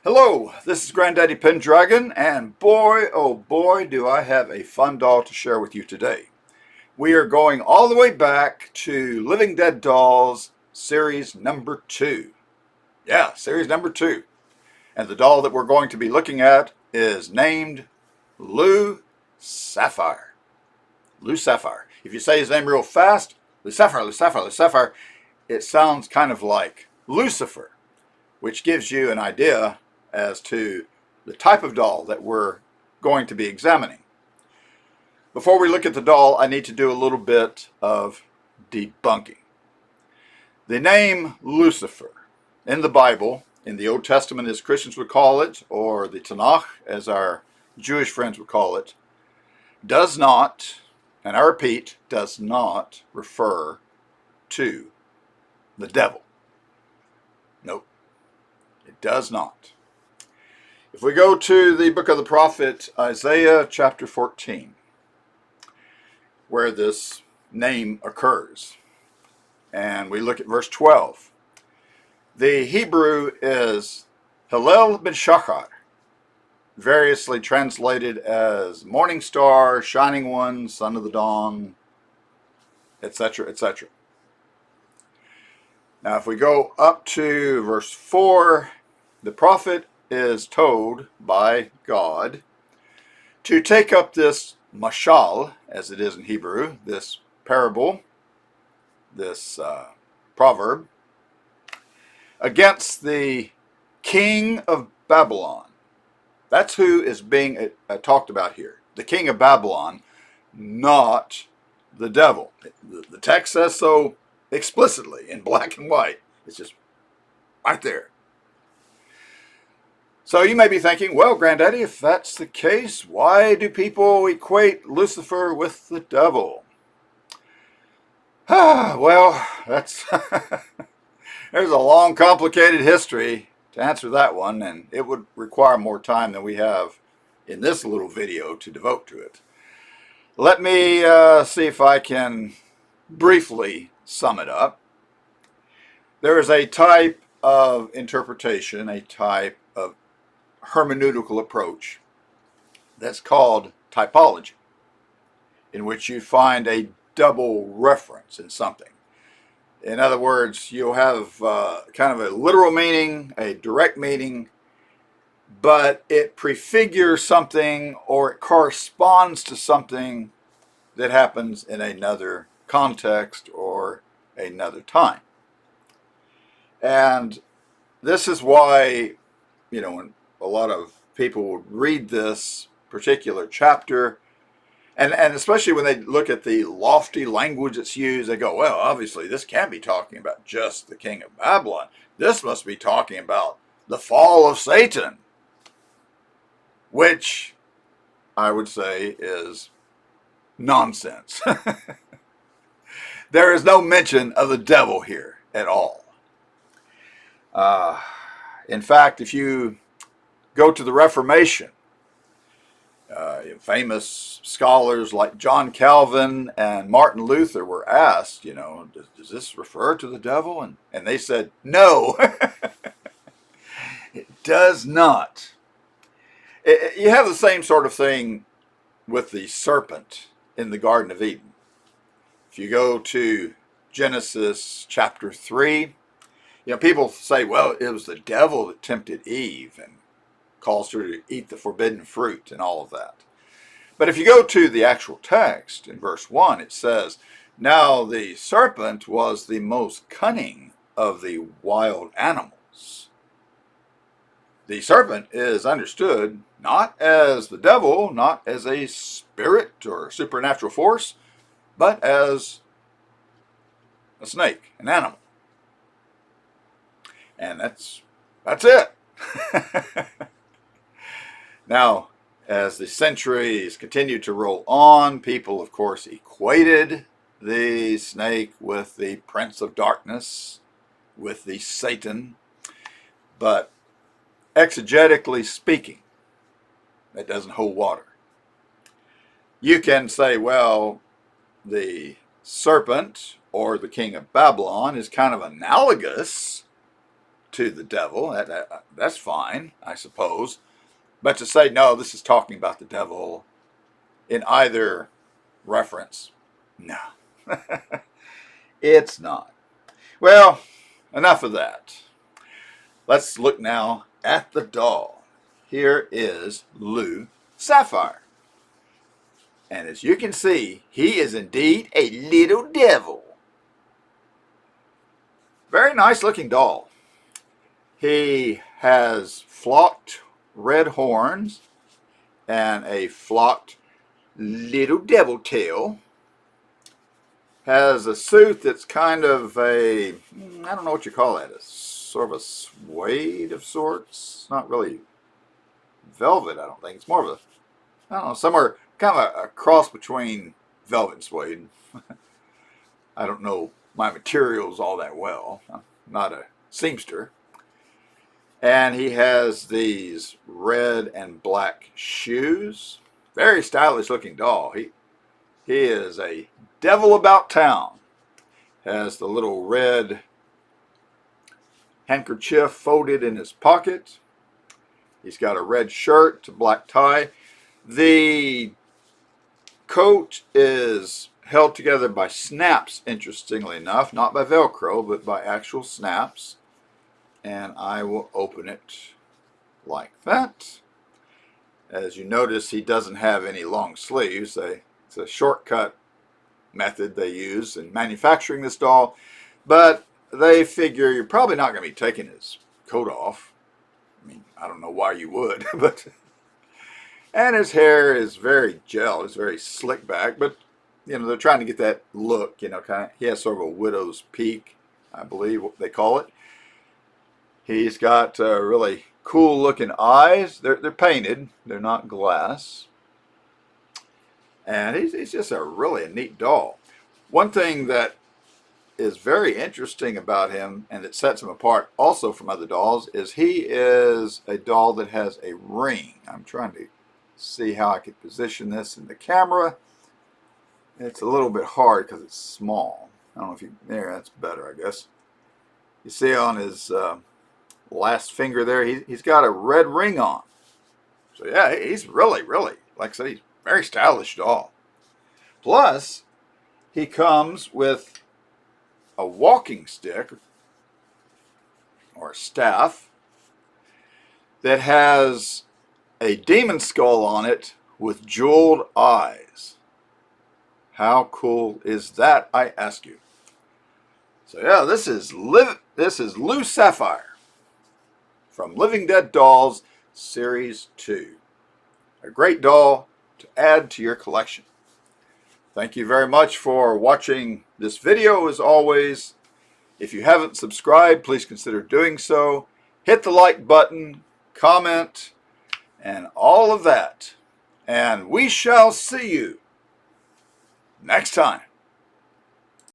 Hello, this is Granddaddy Pendragon, and boy, oh boy, do I have a fun doll to share with you today. We are going all the way back to Living Dead Dolls, series number 2. Yeah, series number 2. And the doll that we're going to be looking at is named Lou Sapphire. Lou Sapphire. If you say his name real fast, Lou Sapphire, Lou Sapphire, Lou Sapphire, it sounds kind of like Lucifer, which gives you an idea as to the type of doll that we're going to be examining. Before we look at the doll, I need to do a little bit of debunking. The name Lucifer in the Bible, in the Old Testament as Christians would call it, or the Tanakh as our Jewish friends would call it, does not, and I repeat, does not refer to the devil. Nope, it does not. If we go to the book of the prophet Isaiah chapter 14, where this name occurs, and we look at verse 12, the Hebrew is Hillel ben Shachar, variously translated as morning star, shining one, son of the dawn, etc., etc. Now, if we go up to verse 4, the prophet is told by God to take up this mashal, as it is in Hebrew, this parable, this proverb, against the king of Babylon. That's who is being talked about here. The king of Babylon, not the devil. The text says so explicitly in black and white. It's just right there. So you may be thinking, well, Granddaddy, if that's the case, why do people equate Lucifer with the devil? Well, that's there's a long, complicated history to answer that one, and it would require more time than we have in this little video to devote to it. Let me see if I can briefly sum it up. There is a type of interpretation, a type of hermeneutical approach that's called typology, in which you find a double reference in something. In other words, you'll have kind of a literal meaning, a direct meaning, but it prefigures something or it corresponds to something that happens in another context or another time. And this is why, when a lot of people would read this particular chapter, and especially when they look at the lofty language that's used, they go, well, obviously this can't be talking about just the king of Babylon. This must be talking about the fall of Satan, which I would say is nonsense. There is no mention of the devil here at all. In fact, if you go to the Reformation, famous scholars like John Calvin and Martin Luther were asked, does this refer to the devil? And they said, no, it does not. You have the same sort of thing with the serpent in the Garden of Eden. If you go to Genesis chapter 3, people say, well, it was the devil that tempted Eve and calls her to eat the forbidden fruit and all of that. But if you go to the actual text in verse 1, it says, now the serpent was the most cunning of the wild animals. The serpent is understood not as the devil, not as a spirit or supernatural force, but as a snake, an animal. And that's it. Now, as the centuries continued to roll on, people, of course, equated the snake with the prince of darkness, with the Satan. But exegetically speaking, that doesn't hold water. You can say, well, the serpent or the king of Babylon is kind of analogous to the devil. That's fine, I suppose. But to say, no, this is talking about the devil in either reference, no, it's not. Well, enough of that. Let's look now at the doll. Here is Lou Sapphire. And as you can see, he is indeed a little devil. Very nice looking doll. He has flocked red horns and a flocked little devil tail. Has a suit that's kind of a, I don't know what you call that, a sort of a suede of sorts. Not really velvet, I don't think. It's more of a, I don't know, somewhere kind of a cross between velvet and suede. I don't know my materials all that well. I'm not a seamster. And he has these red and black shoes. Very stylish looking doll. He is a devil about town. Has the little red handkerchief folded in his pocket. He's got a red shirt, a black tie. The coat is held together by snaps, interestingly enough. Not by Velcro, but by actual snaps. And I will open it like that. As you notice, he doesn't have any long sleeves. It's a shortcut method they use in manufacturing this doll. But they figure you're probably not going to be taking his coat off. I mean, I don't know why you would, but... And his hair is very gel. It's very slick back, but, you know, they're trying to get that look, you know, kind of, he has sort of a widow's peak, I believe what they call it. He's got really cool looking eyes. They're painted. They're not glass. And he's just a really neat doll. One thing that is very interesting about him and that sets him apart also from other dolls is he is a doll that has a ring. I'm trying to see how I could position this in the camera. It's a little bit hard because it's small. I don't know if you, there, that's better, I guess. You see on his last finger there, he's got a red ring on. So yeah, he's really, like I said, he's a very stylish doll. Plus, he comes with a walking stick or a staff that has a demon skull on it with jeweled eyes. How cool is that, I ask you? So yeah, this is Lou Sapphire from Living Dead Dolls Series 2. A great doll to add to your collection. Thank you very much for watching this video as always. If you haven't subscribed, please consider doing so. Hit the like button, comment, and all of that. And we shall see you next time.